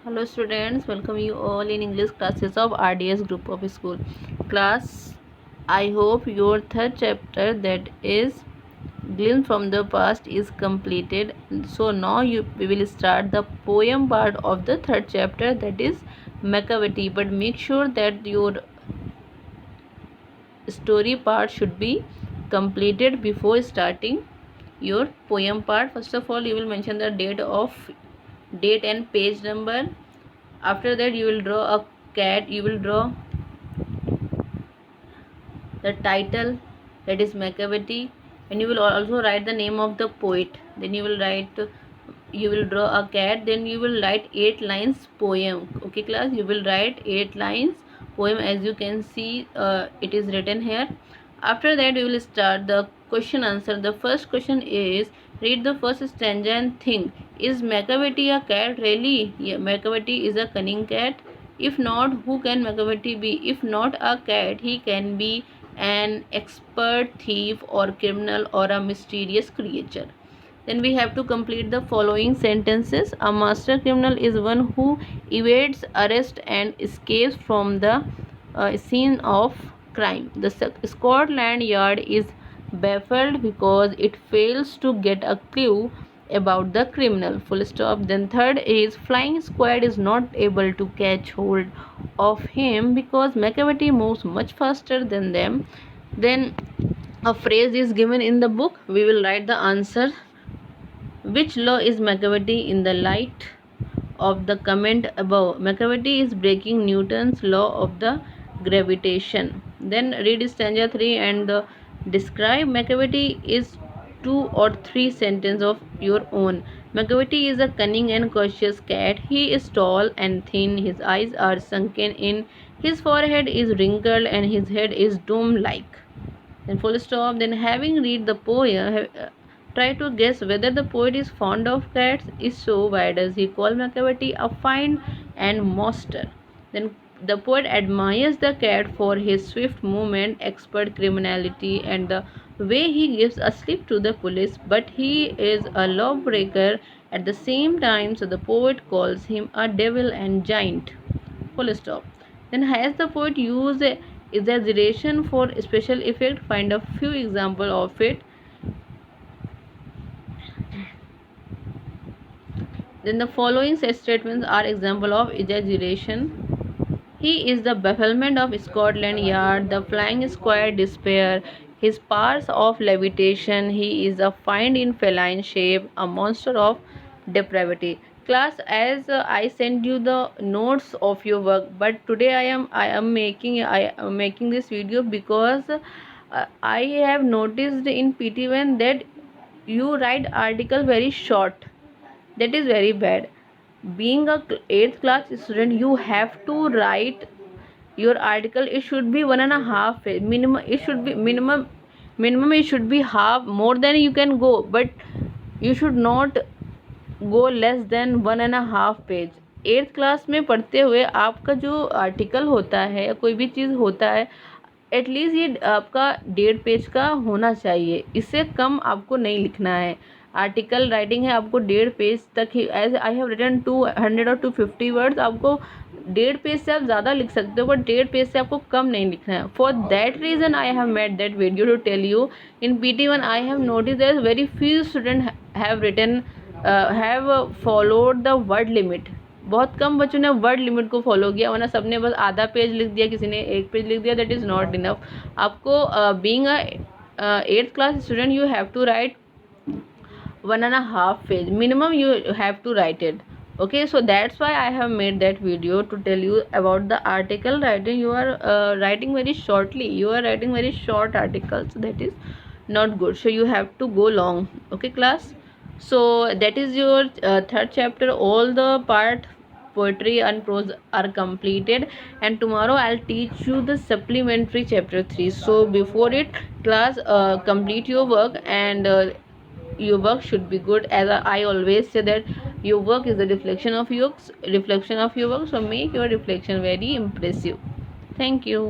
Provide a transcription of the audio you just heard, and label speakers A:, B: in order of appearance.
A: Hello students, welcome you all in English classes of RDS group of school. Class, I hope your third chapter, that is Glimpse from the Past, is completed. So now we will start the poem part of the third chapter, that is Macavity. But make sure that your story part should be completed before starting your poem part. First of all, you will mention the date and page number. After that, you will draw a cat. You will draw the title, that is Macavity, and you will also write the name of the poet. Then you will draw a cat. Then you will write 8 lines poem. Okay class, you will write 8 lines poem. As you can see, it is written here. After that, we will start the question answer. The first question is, read the first stanza and think, is Macavity a cat really? Yeah, Macavity is a cunning cat. If not, who can Macavity be? If not a cat, he can be an expert thief or criminal or a mysterious creature. Then we have to complete the following sentences. A master criminal is one who evades arrest and escapes from the scene of crime. The Scotland Yard is baffled because it fails to get a clue about the criminal. Full stop. Then third is, flying squad is not able to catch hold of him because Macavity moves much faster than them. Then a phrase is given in the book. We will write the answer. Which law is Macavity in the light of the comment above? Macavity is breaking Newton's law of the gravitation. Then read stanza 3 and describe Macavity is 2 or 3 sentences of your own. Macavity is a cunning and cautious cat. He is tall and thin. His eyes are sunken in. His forehead is wrinkled and his head is dome-like. Then full stop. Then having read the poem, try to guess whether the poet is fond of cats. If so, why does he call Macavity a fine and monster? Then the poet admires the cat for his swift movement, expert criminality, and the way he gives a slip to the police, but he is a lawbreaker at the same time, so the poet calls him a devil and giant. Full stop. Then has the poet used exaggeration for special effect? Find a few examples of it. Then the following set statements are example of exaggeration. He is the bafflement of Scotland Yard, the flying squad despair, his powers of levitation, he is a find in feline shape, a monster of depravity. Class, as I sent you the notes of your work, but today I am making this video because I have noticed in PT1 that you write article very short. That is very bad. Being a 8th class student, you have to write your article. It should be 1.5 page minimum. It should be minimum it should be half. More than you can go, but you should not go less than 1.5 page. 8th class में पढ़ते हुए आपका जो article होता है, कोई भी चीज़ होता है, एटलीस्ट ये आपका 1.5 पेज का होना चाहिए. इससे कम आपको नहीं लिखना है. आर्टिकल राइटिंग है, आपको 1.5 पेज तक ही. एज आई हैव रिटन 200 और 250 वर्ड्स. आपको 1.5 पेज से आप ज़्यादा लिख सकते हो, बट 1.5 पेज से आपको कम नहीं लिखना है. For that reason I have made that video to tell you. In PT1 I have notice that very few student have written have followed the word limit. बहुत कम बच्चों ने वर्ड लिमिट को फॉलो किया, वरना सबने बस आधा पेज लिख दिया, किसी ने 1 पेज लिख दिया. That is not enough. आपको being a 8th class student, you have to write 1.5 page minimum. You have to write it. Okay, so that's why I have made that video to tell you about the article writing. You are writing very shortly. You are writing very short articles. That is not good. So you have to go long. Okay, class. So that is your third chapter. All the part poetry and prose are completed, and tomorrow I'll teach you the supplementary chapter 3. So before it, class, complete your work, and your work should be good. As I always say that your work is a reflection of your work, so make your reflection very impressive. Thank you.